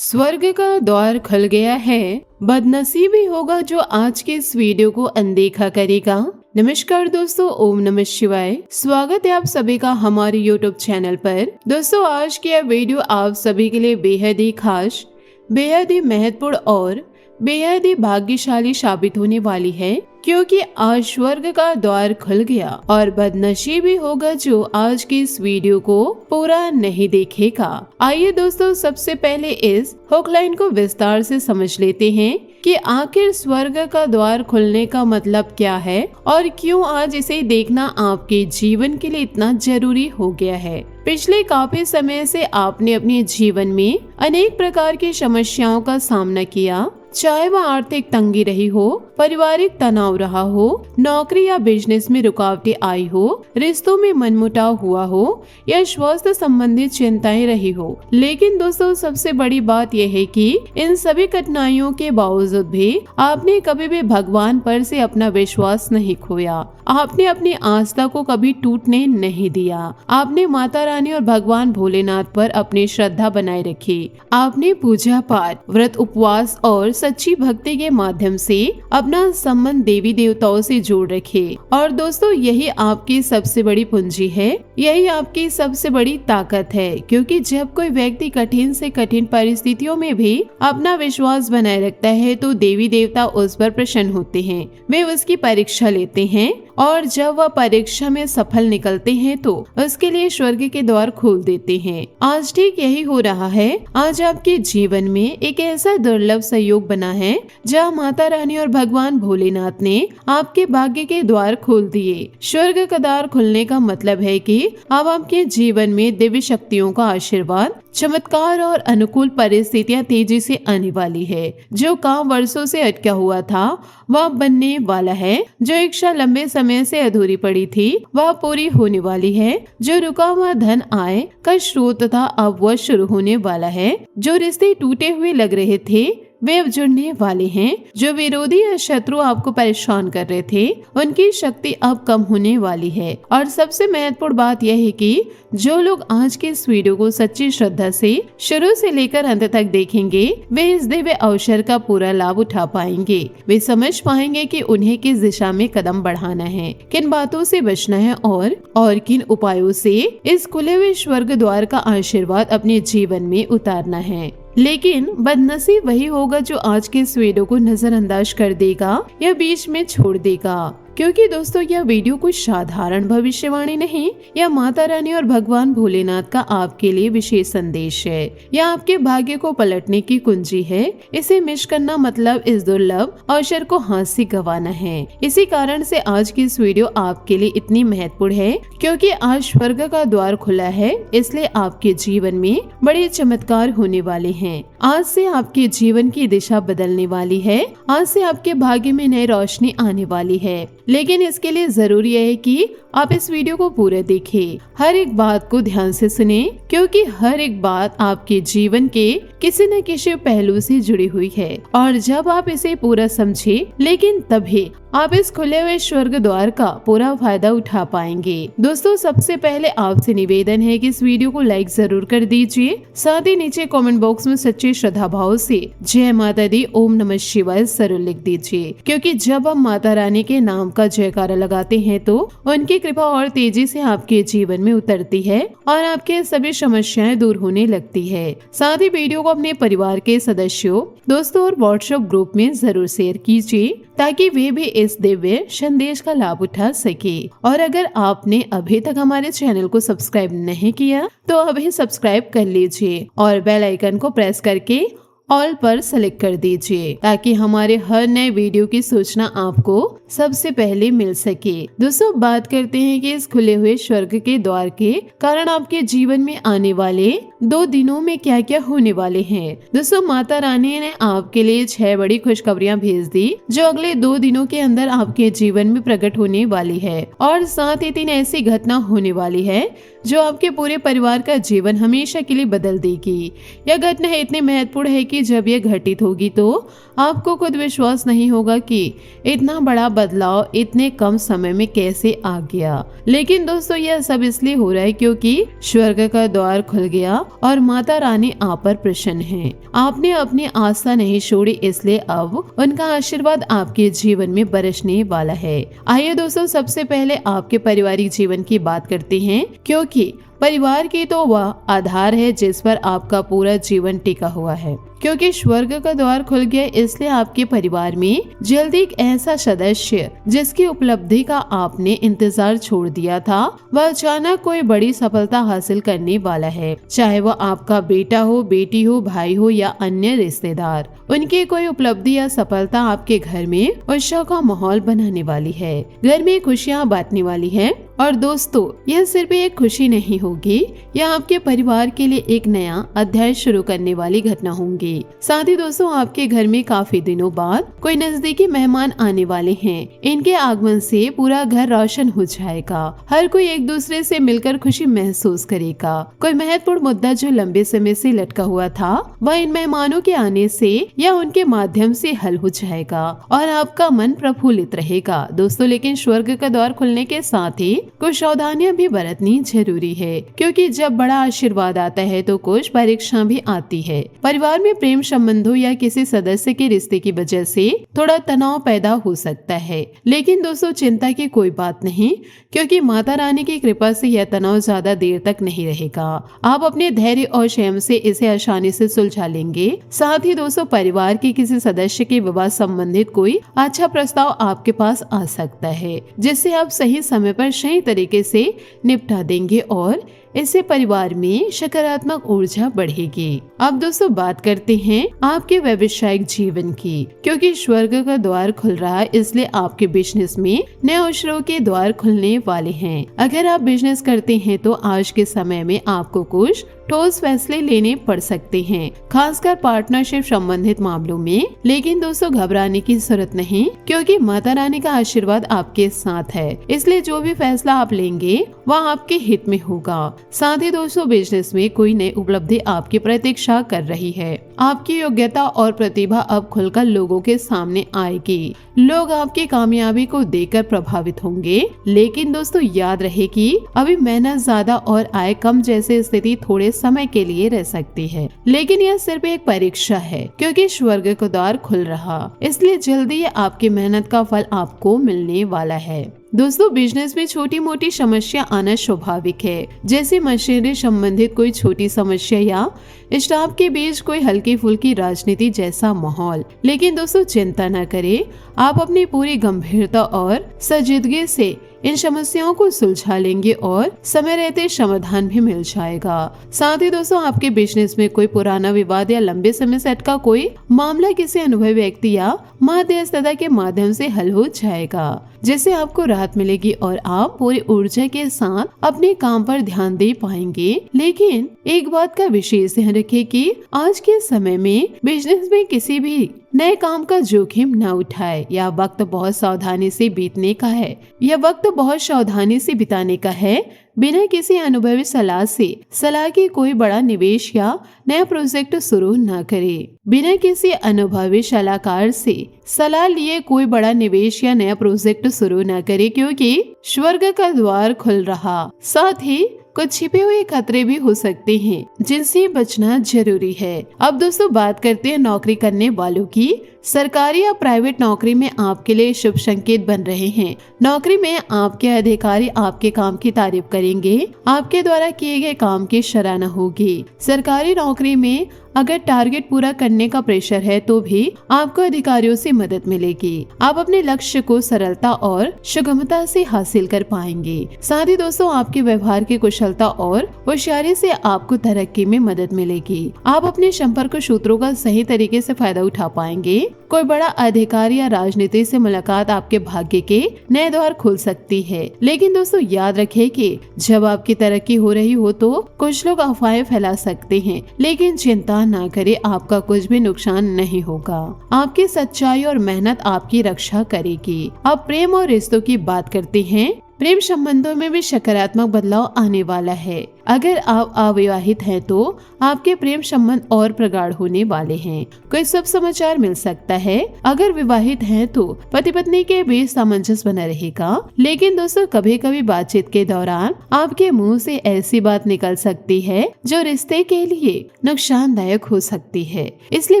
स्वर्ग का द्वार खुल गया है। बदनसीबी होगा जो आज के इस वीडियो को अनदेखा करेगा। नमस्कार दोस्तों, ओम नमः शिवाय। स्वागत है आप सभी का हमारे यूट्यूब चैनल पर। दोस्तों, आज की यह वीडियो आप सभी के लिए बेहद ही खास, बेहद ही महत्वपूर्ण और बेहद ही भाग्यशाली साबित होने वाली है, क्योंकि आज स्वर्ग का द्वार खुल गया और बदनसीबी होगा जो आज की इस वीडियो को पूरा नहीं देखेगा। आइए दोस्तों, सबसे पहले इस हुक लाइन को विस्तार से समझ लेते हैं कि आखिर स्वर्ग का द्वार खुलने का मतलब क्या है और क्यों आज इसे देखना आपके जीवन के लिए इतना जरूरी हो गया है। पिछले काफी समय से आपने अपने जीवन में अनेक प्रकार की समस्याओं का सामना किया, चाहे वह आर्थिक तंगी रही हो, पारिवारिक तनाव रहा हो, नौकरी या बिजनेस में रुकावटें आई हो, रिश्तों में मनमुटाव हुआ हो या स्वास्थ्य संबंधित चिंताएं रही हो। लेकिन दोस्तों, सबसे बड़ी बात यह है कि इन सभी कठिनाइयों के बावजूद भी आपने कभी भी भगवान पर से अपना विश्वास नहीं खोया। आपने अपनी आस्था को कभी टूटने नहीं दिया। आपने माता रानी और भगवान भोलेनाथ पर अपनी श्रद्धा बनाए रखी। आपने पूजा पाठ, व्रत, उपवास और सच्ची भक्ति के माध्यम से अपना संबंध देवी देवताओं से जोड़ रखे। और दोस्तों, यही आपकी सबसे बड़ी पूंजी है, यही आपकी सबसे बड़ी ताकत है, क्योंकि जब कोई व्यक्ति कठिन से कठिन परिस्थितियों में भी अपना विश्वास बनाए रखता है तो देवी देवता उस पर प्रसन्न होते हैं। वे उसकी परीक्षा लेते हैं और जब वह परीक्षा में सफल निकलते हैं तो उसके लिए स्वर्ग के द्वार खोल देते हैं। आज ठीक यही हो रहा है। आज आपके जीवन में एक ऐसा दुर्लभ सहयोग बना है जहाँ माता रानी और भगवान भोलेनाथ ने आपके भाग्य के द्वार खोल दिए। स्वर्ग का द्वार खुलने का मतलब है कि अब आपके जीवन में दिव्य शक्तियों का आशीर्वाद, चमत्कार और अनुकूल परिस्थितियां तेजी से आने वाली है। जो काम वर्षों से अटका हुआ था वह बनने वाला है। जो इच्छा लंबे समय से अधूरी पड़ी थी वह पूरी होने वाली है। जो रुका हुआ धन आय का स्रोत था अब वह शुरू होने वाला है। जो रिश्ते टूटे हुए लग रहे थे वे अब जुड़ने वाले हैं। जो विरोधी या शत्रु आपको परेशान कर रहे थे उनकी शक्ति अब कम होने वाली है। और सबसे महत्वपूर्ण बात यह है कि जो लोग आज के इस वीडियो को सच्ची श्रद्धा से शुरू से लेकर अंत तक देखेंगे वे इस दिव्य अवसर का पूरा लाभ उठा पाएंगे। वे समझ पाएंगे कि उन्हें किस दिशा में कदम बढ़ाना है, किन बातों से बचना है और किन उपायों से इस खुले हुए स्वर्ग द्वार का आशीर्वाद अपने जीवन में उतारना है। लेकिन बदनसीब वही होगा जो आज के इस वीडियो को नजरअंदाज कर देगा या बीच में छोड़ देगा, क्योंकि दोस्तों यह वीडियो कोई साधारण भविष्यवाणी नहीं, यह माता रानी और भगवान भोलेनाथ का आपके लिए विशेष संदेश है। यह आपके भाग्य को पलटने की कुंजी है। इसे मिस करना मतलब इस दुर्लभ अवसर को हाथ से गंवाना है। इसी कारण से आज की इस वीडियो आपके लिए इतनी महत्वपूर्ण है, क्योंकि आज स्वर्ग का द्वार खुला है, इसलिए आपके जीवन में बड़े चमत्कार होने वाले हैं। आज से आपके जीवन की दिशा बदलने वाली है। आज से आपके भाग्य में नई रोशनी आने वाली है। लेकिन इसके लिए जरूरी है कि आप इस वीडियो को पूरा देखें, हर एक बात को ध्यान से सुने, क्योंकि हर एक बात आपके जीवन के किसी न किसी पहलू से जुड़ी हुई है। और जब आप इसे पूरा समझे, लेकिन तभी आप इस खुले हुए स्वर्ग द्वार का पूरा फायदा उठा पाएंगे। दोस्तों, सबसे पहले आपसे निवेदन है कि इस वीडियो को लाइक जरूर कर दीजिए। साथ ही नीचे कमेंट बॉक्स में सच्चे श्रद्धा भाव से जय माता दी, ओम नमः शिवाय जरूर लिख दीजिए, क्योंकि जब हम माता रानी के नाम का जयकारा लगाते हैं तो उनकी कृपा और तेजी से आपके जीवन में उतरती है और आपके सभी समस्याएं दूर होने लगती है। साथ ही वीडियो को अपने परिवार के सदस्यों, दोस्तों और व्हाट्सएप ग्रुप में जरूर शेयर कीजिए, ताकि वे भी इस दिव्य संदेश का लाभ उठा सके। और अगर आपने अभी तक हमारे चैनल को सब्सक्राइब नहीं किया तो अभी सब्सक्राइब कर लीजिए और बेल आइकन को प्रेस करके ऑल पर सेलेक्ट कर दीजिए, ताकि हमारे हर नए वीडियो की सूचना आपको सबसे पहले मिल सके। दोस्तों, बात करते हैं कि इस खुले हुए स्वर्ग के द्वार के कारण आपके जीवन में आने वाले 2 दिनों में क्या क्या होने वाले हैं। दोस्तों, माता रानी ने आपके लिए 6 बड़ी खुशखबरियां भेज दी जो अगले 2 दिनों के अंदर आपके जीवन में प्रकट होने वाली है। और साथ ही 3 ऐसी घटना होने वाली है जो आपके पूरे परिवार का जीवन हमेशा के लिए बदल देगी। यह घटना इतनी महत्वपूर्ण है कि जब यह घटित होगी तो आपको खुद विश्वास नहीं होगा कि इतना बड़ा बदलाव इतने कम समय में कैसे आ गया। लेकिन दोस्तों यह सब इसलिए हो रहा है क्योंकि स्वर्ग का द्वार खुल गया और माता रानी आप पर प्रसन्न है। आपने अपनी आस्था नहीं छोड़ी, इसलिए अब उनका आशीर्वाद आपके जीवन में बरसने वाला है। आइए दोस्तों सबसे पहले आपके पारिवारिक जीवन की बात करते हैं, क्योंकि परिवार की तो वह आधार है जिस पर आपका पूरा जीवन टिका हुआ है। क्योंकि स्वर्ग का द्वार खुल गया, इसलिए आपके परिवार में जल्दी एक ऐसा सदस्य जिसकी उपलब्धि का आपने इंतजार छोड़ दिया था, वह अचानक कोई बड़ी सफलता हासिल करने वाला है। चाहे वह आपका बेटा हो, बेटी हो, भाई हो या अन्य रिश्तेदार, उनकी कोई उपलब्धि या सफलता आपके घर में उत्सव का माहौल बनाने वाली है, घर में खुशियाँ बांटने वाली है। और दोस्तों यह सिर्फ एक खुशी नहीं होगी, यह आपके परिवार के लिए एक नया अध्याय शुरू करने वाली घटना होंगी। साथ ही दोस्तों आपके घर में काफी दिनों बाद कोई नजदीकी मेहमान आने वाले हैं। इनके आगमन से पूरा घर रोशन हो जाएगा। हर कोई एक दूसरे से मिलकर खुशी महसूस करेगा। कोई महत्वपूर्ण मुद्दा जो लंबे समय से लटका हुआ था, वह इन मेहमानों के आने से या उनके माध्यम से हल हो जाएगा और आपका मन प्रफुल्लित रहेगा। दोस्तों लेकिन स्वर्ग का द्वार खुलने के साथ ही कुछ सावधानियां भी बरतनी जरूरी है, क्योंकि जब बड़ा आशीर्वाद आता है तो कुछ परीक्षा भी आती है। परिवार में प्रेम संबंधों या किसी सदस्य के रिश्ते की वजह से थोड़ा तनाव पैदा हो सकता है, लेकिन दोस्तों चिंता की कोई बात नहीं, क्योंकि माता रानी की कृपा से यह तनाव ज्यादा देर तक नहीं रहेगा। आप अपने धैर्य और संयम से इसे आसानी से सुलझा लेंगे। साथ ही दोस्तों परिवार के किसी सदस्य के विवाह संबंधित कोई अच्छा प्रस्ताव आपके पास आ सकता है, जिससे आप सही समय पर सही तरीके से निपटा देंगे और इससे परिवार में सकारात्मक ऊर्जा बढ़ेगी। अब दोस्तों बात करते हैं आपके व्यवसायिक जीवन की, क्योंकि स्वर्ग का द्वार खुल रहा है, इसलिए आपके बिजनेस में नए अवसरों के द्वार खुलने वाले हैं। अगर आप बिजनेस करते हैं तो आज के समय में आपको कुछ ठोस फैसले लेने पड़ सकते हैं, खासकर पार्टनरशिप संबंधित मामलों में। लेकिन दोस्तों घबराने की जरूरत नहीं, क्योंकि माता रानी का आशीर्वाद आपके साथ है, इसलिए जो भी फैसला आप लेंगे वह आपके हित में होगा। साथ ही दोस्तों बिजनेस में कोई नई उपलब्धि आपकी प्रतीक्षा कर रही है। आपकी योग्यता और प्रतिभा अब खुलकर लोगों के सामने आएगी। लोग आपकी कामयाबी को देखकर प्रभावित होंगे। लेकिन दोस्तों याद रहे कि अभी मेहनत ज्यादा और आय कम जैसी स्थिति थोड़े समय के लिए रह सकती है, लेकिन यह सिर्फ एक परीक्षा है, क्योंकि स्वर्ग का द्वार खुल रहा, इसलिए जल्दी आपकी मेहनत का फल आपको मिलने वाला है। दोस्तों बिजनेस में छोटी मोटी समस्या आना स्वाभाविक है, जैसे मशीनरी संबंधित कोई छोटी समस्या या स्टाफ के बीच कोई हल्की फुल्की राजनीति जैसा माहौल। लेकिन दोस्तों चिंता न करें, आप अपनी पूरी गंभीरता और संजीदगी से इन समस्याओं को सुलझा लेंगे और समय रहते समाधान भी मिल जाएगा। साथ ही दोस्तों आपके बिजनेस में कोई पुराना विवाद या लंबे समय से अटका कोई मामला किसी अनुभवी व्यक्ति या मध्यस्थता के माध्यम से हल हो जाएगा, जिससे आपको राहत मिलेगी और आप पूरी ऊर्जा के साथ अपने काम पर ध्यान दे पाएंगे। लेकिन एक बात का विशेष ध्यान रखें कि आज के समय में बिजनेस में किसी भी नए काम का जोखिम न उठाए। यह वक्त बहुत सावधानी से बीतने का है, यह वक्त बहुत सावधानी से बिताने का है। बिना किसी अनुभवी सलाह के कोई बड़ा निवेश या नया प्रोजेक्ट शुरू न करें। बिना किसी अनुभवी सलाहकार से सलाह लिए कोई बड़ा निवेश या नया प्रोजेक्ट शुरू न करें, क्योंकि स्वर्ग का द्वार खुल रहा। साथ ही कुछ छिपे हुए खतरे भी हो सकते हैं, जिनसे बचना जरूरी है। अब दोस्तों बात करते हैं नौकरी करने वालों की। सरकारी या प्राइवेट नौकरी में आपके लिए शुभ संकेत बन रहे हैं। नौकरी में आपके अधिकारी आपके काम की तारीफ करेंगे, आपके द्वारा किए गए काम की सराहना होगी। सरकारी नौकरी में अगर टारगेट पूरा करने का प्रेशर है तो भी आपको अधिकारियों से मदद मिलेगी। आप अपने लक्ष्य को सरलता और सुगमता से हासिल कर पाएंगे। साथ ही दोस्तों आपके व्यवहार की कुशलता और होशियारी से आपको तरक्की में मदद मिलेगी। आप अपने संपर्क सूत्रों का सही तरीके से फायदा उठा पाएंगे। कोई बड़ा अधिकारी या राजनीति से मुलाकात आपके भाग्य के नए द्वार खोल सकती है। लेकिन दोस्तों याद रखें कि जब आपकी तरक्की हो रही हो तो कुछ लोग अफवाहें फैला सकते हैं, लेकिन चिंता ना करें, आपका कुछ भी नुकसान नहीं होगा। आपकी सच्चाई और मेहनत आपकी रक्षा करेगी। अब प्रेम और रिश्तों की बात करते हैं। प्रेम संबंधों में भी सकारात्मक बदलाव आने वाला है। अगर आप अविवाहित हैं तो आपके प्रेम संबंध और प्रगाढ़ होने वाले हैं। कोई शुभ समाचार मिल सकता है। अगर विवाहित हैं तो पति पत्नी के बीच सामंजस्य बना रहेगा। लेकिन दोस्तों कभी कभी बातचीत के दौरान आपके मुंह से ऐसी बात निकल सकती है जो रिश्ते के लिए नुकसानदायक हो सकती है, इसलिए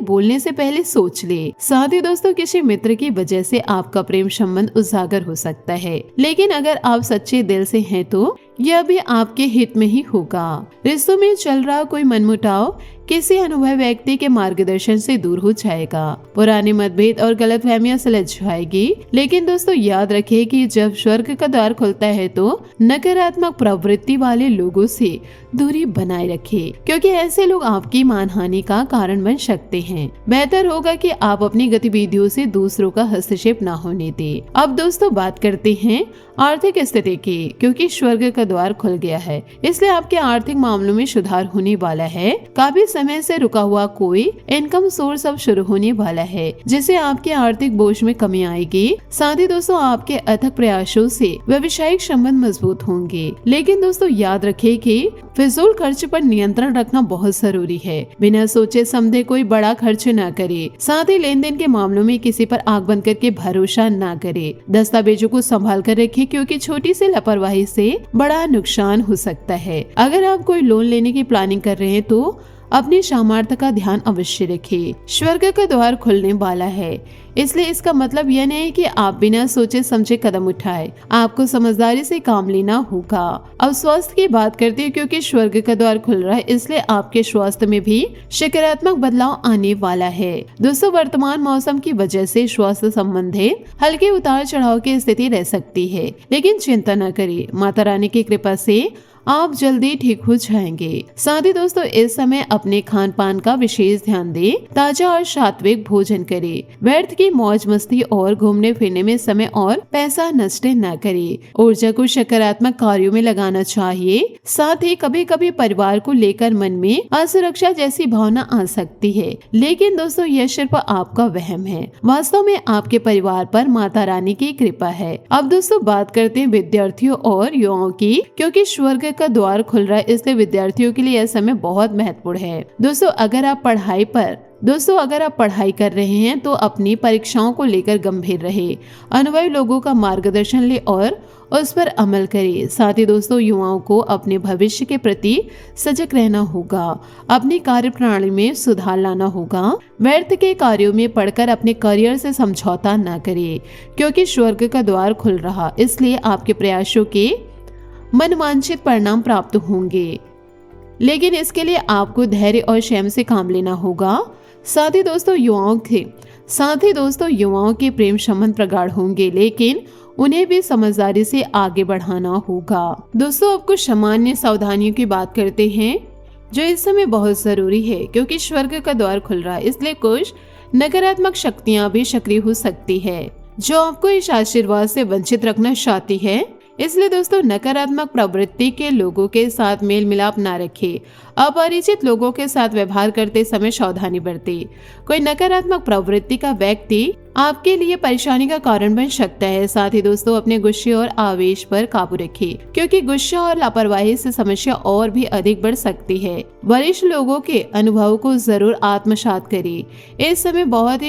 बोलने से पहले सोच ले। साथ ही दोस्तों किसी मित्र की वजह से आपका प्रेम संबंध उजागर हो सकता है, लेकिन अगर आप सच्चे दिल से हैं तो यह भी आपके हित में ही होगा। रिश्तों में चल रहा कोई मनमुटाव किसी अनुभवी व्यक्ति के मार्गदर्शन से दूर हो जाएगा। पुराने मतभेद और गलतफहमियां सुलझ जाएगी। लेकिन दोस्तों याद रखिए कि जब स्वर्ग का द्वार खुलता है तो नकारात्मक प्रवृत्ति वाले लोगों से दूरी बनाए रखें, क्योंकि ऐसे लोग आपकी मानहानि का कारण बन सकते हैं। बेहतर होगा कि आप अपनी गतिविधियों से दूसरों का हस्तक्षेप न होने दें। अब दोस्तों बात करते हैं आर्थिक स्थिति की, क्योंकि स्वर्ग का द्वार खुल गया है, इसलिए आपके आर्थिक मामलों में सुधार होने वाला है। काफी समय से रुका हुआ कोई इनकम सोर्स अब शुरू होने वाला है, जिससे आपके आर्थिक बोझ में कमी आएगी। साथ ही दोस्तों आपके अथक प्रयासों से व्यवसायिक संबंध मजबूत होंगे। लेकिन दोस्तों याद रखें कि फिजूल खर्च पर नियंत्रण रखना बहुत जरूरी है। बिना सोचे समझे कोई बड़ा खर्च न करे। साथ ही लेन देन के मामलों में किसी पर आंख बंद करके भरोसा न करे। दस्तावेजों को संभाल कर रखें, क्योंकि छोटी सी लापरवाही से बड़ा नुकसान हो सकता है। अगर आप कोई लोन लेने की प्लानिंग कर रहे हैं तो अपनी सामर्थ्य का ध्यान अवश्य रखें। स्वर्ग का द्वार खुलने वाला है, इसलिए इसका मतलब यह नहीं कि आप बिना सोचे समझे कदम उठाए। आपको समझदारी से काम लेना होगा। अब स्वास्थ्य की बात करते हैं, क्योंकि स्वर्ग का द्वार खुल रहा है, इसलिए आपके स्वास्थ्य में भी सकारात्मक बदलाव आने वाला है। दोस्तों वर्तमान मौसम की वजह से स्वास्थ्य संबंधित हल्के उतार चढ़ाव की स्थिति रह सकती है, लेकिन चिंता न करिए, माता रानी की कृपा से आप जल्दी ठीक हो जाएंगे। साथ ही दोस्तों इस समय अपने खान पान का विशेष ध्यान दें। ताजा और सात्विक भोजन करें। व्यर्थ की मौज मस्ती और घूमने फिरने में समय और पैसा नष्ट न करें। ऊर्जा को सकारात्मक कार्यों में लगाना चाहिए। साथ ही कभी कभी परिवार को लेकर मन में असुरक्षा जैसी भावना आ सकती है, लेकिन दोस्तों यह सिर्फ आपका वहम है। वास्तव में आपके परिवार पर माता रानी की कृपा है। अब दोस्तों बात करते हैं विद्यार्थियों और युवाओं की, क्योंकि स्वर्ग का द्वार खुल रहा है, इसलिए विद्यार्थियों के लिए यह समय बहुत महत्वपूर्ण है। दोस्तों अगर आप पढ़ाई कर रहे हैं तो अपनी परीक्षाओं को लेकर गंभीर रहे। अनुभवी लोगों का मार्गदर्शन ले और उस पर अमल करिए। साथ ही दोस्तों युवाओं को अपने भविष्य के प्रति सजग रहना होगा। अपनी कार्य प्रणाली में सुधार लाना होगा। व्यर्थ के कार्यों में पढ़कर अपने करियर से समझौता न करिए, क्योंकि स्वर्ग का द्वार खुल रहा, इसलिए आपके प्रयासों के मनवांछित परिणाम प्राप्त होंगे, लेकिन इसके लिए आपको धैर्य और संयम से काम लेना होगा। साथ ही दोस्तों युवाओं के प्रेम संबंध प्रगाढ़ होंगे, लेकिन उन्हें भी समझदारी से आगे बढ़ाना होगा। दोस्तों अब कुछ सामान्य सावधानियों की बात करते हैं जो इस समय बहुत जरूरी है, क्योंकि स्वर्ग का द्वार खुल रहा है, इसलिए कुछ नकारात्मक शक्तियां भी सक्रिय हो सकती है जो आपको इस आशीर्वाद से वंचित रखना चाहती है। इसलिए दोस्तों नकारात्मक प्रवृत्ति के लोगों के साथ मेल मिलाप ना रखें। अपरिचित लोगों के साथ व्यवहार करते समय सावधानी बरतें। कोई नकारात्मक प्रवृत्ति का व्यक्ति आपके लिए परेशानी का कारण बन सकता है। साथ ही दोस्तों अपने गुस्से और आवेश पर काबू रखें, क्योंकि गुस्सा और लापरवाही से समस्या और भी अधिक बढ़ सकती है। वरिष्ठ लोगों के अनुभव को जरूर आत्मसात करें। इस समय बहुत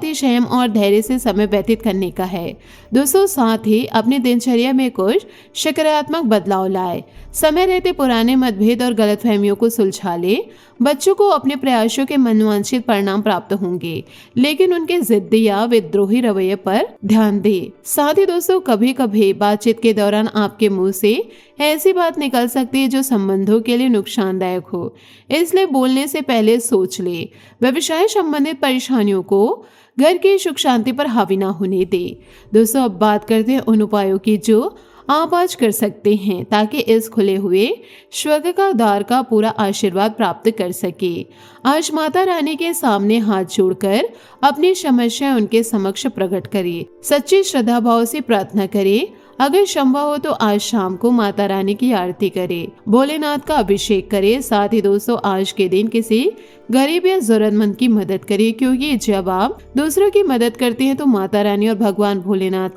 ही संयम और धैर्य से समय व्यतीत करने का है। दोस्तों साथ ही अपनी दिनचर्या में कुछ सकारात्मक बदलाव लाए। समय रहते पुराने मतभेद और गलतफहमियों को सुलझा ले। बच्चों को अपने प्रयासों के मनवांछित परिणाम प्राप्त होंगे, लेकिन उनके जिद्दी या विद्रोही रवैये पर ध्यान दें। साथ ही दोस्तों कभी कभी बातचीत के दौरान आपके मुंह से ऐसी बात निकल सकती है जो संबंधों के लिए नुकसानदायक हो, इसलिए बोलने से पहले सोच ले। व्यवसाय संबंधित परेशानियों को घर की सुख शांति पर हावी ना होने दे। दोस्तों अब बात करते हैं उन उपायों की जो आप आज कर सकते हैं ताकि इस खुले हुए स्वर्ग का द्वार का पूरा आशीर्वाद प्राप्त कर सके। आज माता रानी के सामने हाथ जोड़कर अपनी समस्या उनके समक्ष प्रकट करिए। सच्ची श्रद्धा भाव से प्रार्थना करें। अगर संभव हो तो आज शाम को माता रानी की आरती करें, भोलेनाथ का अभिषेक करें। साथ ही दोस्तों आज के दिन किसी गरीब या जरूरतमंद की मदद करें, क्योंकि जब आप दूसरों की मदद करते हैं तो माता रानी और भगवान भोलेनाथ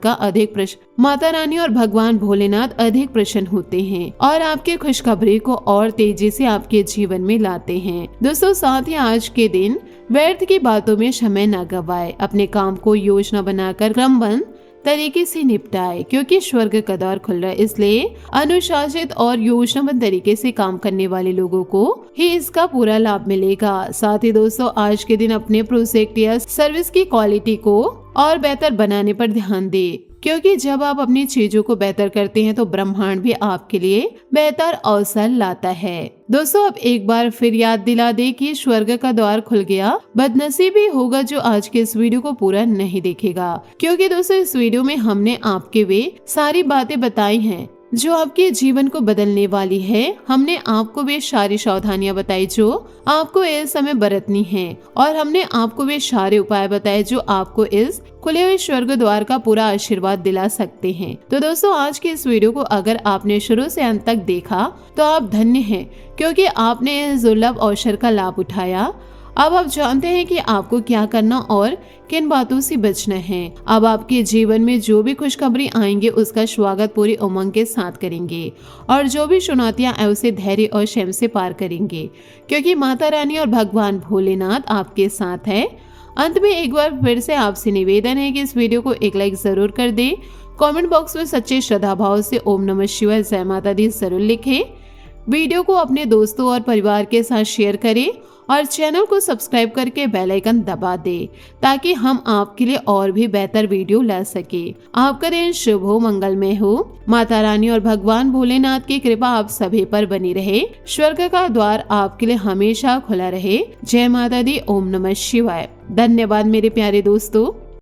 अधिक प्रसन्न होते हैं और आपके खुशखबरी को और तेजी से आपके जीवन में लाते हैं। दोस्तों साथ ही आज के दिन व्यर्थ की बातों में समय न गवाए, अपने काम को योजना बनाकर क्रमबद्ध तरीके से निपटाए, क्योंकि स्वर्ग का द्वार खुल रहा है। इसलिए अनुशासित और योजनाबद्ध तरीके से काम करने वाले लोगों को ही इसका पूरा लाभ मिलेगा। साथ ही दोस्तों आज के दिन अपने प्रोजेक्ट या सर्विस की क्वालिटी को और बेहतर बनाने पर ध्यान दें, क्योंकि जब आप अपनी चीजों को बेहतर करते हैं तो ब्रह्मांड भी आपके लिए बेहतर अवसर लाता है। दोस्तों अब एक बार फिर याद दिला दे कि स्वर्ग का द्वार खुल गया, बदनसीबी होगा जो आज के इस वीडियो को पूरा नहीं देखेगा, क्योंकि दोस्तों इस वीडियो में हमने आपके वे सारी बातें बताई हैं जो आपके जीवन को बदलने वाली है। हमने आपको वे सारी सावधानियां बताई जो आपको इस समय बरतनी है, और हमने आपको वे सारे उपाय बताए जो आपको इस खुले हुए स्वर्ग द्वार का पूरा आशीर्वाद दिला सकते हैं। तो दोस्तों आज के इस वीडियो को अगर आपने शुरू से अंत तक देखा तो आप धन्य हैं, क्योंकि आपने इस दुर्लभ अवसर का लाभ उठाया। अब आप जानते हैं कि आपको क्या करना और किन बातों से बचना है। अब आपके जीवन में जो भी खुशखबरी आएंगे उसका स्वागत पूरी उमंग के साथ करेंगे, और जो भी चुनौतियां आए उसे धैर्य और संयम से पार करेंगे, क्योंकि माता रानी और भगवान भोलेनाथ आपके साथ है। अंत में एक बार फिर से आपसे निवेदन है कि इस वीडियो को एक लाइक जरूर कर दे। कमेंट बॉक्स में सच्चे श्रद्धा भाव से ओम नमः शिवाय जय माता दी जरूर लिखें। वीडियो को अपने दोस्तों और परिवार के साथ शेयर करें और चैनल को सब्सक्राइब करके बेल आइकन दबा दे, ताकि हम आपके लिए और भी बेहतर वीडियो ला सके। आपका दिन शुभ हो, मंगलमय हो। माता रानी और भगवान भोलेनाथ की कृपा आप सभी पर बनी रहे। स्वर्ग का द्वार आपके लिए हमेशा खुला रहे। जय माता दी। ओम नमः शिवाय। धन्यवाद मेरे प्यारे दोस्तों।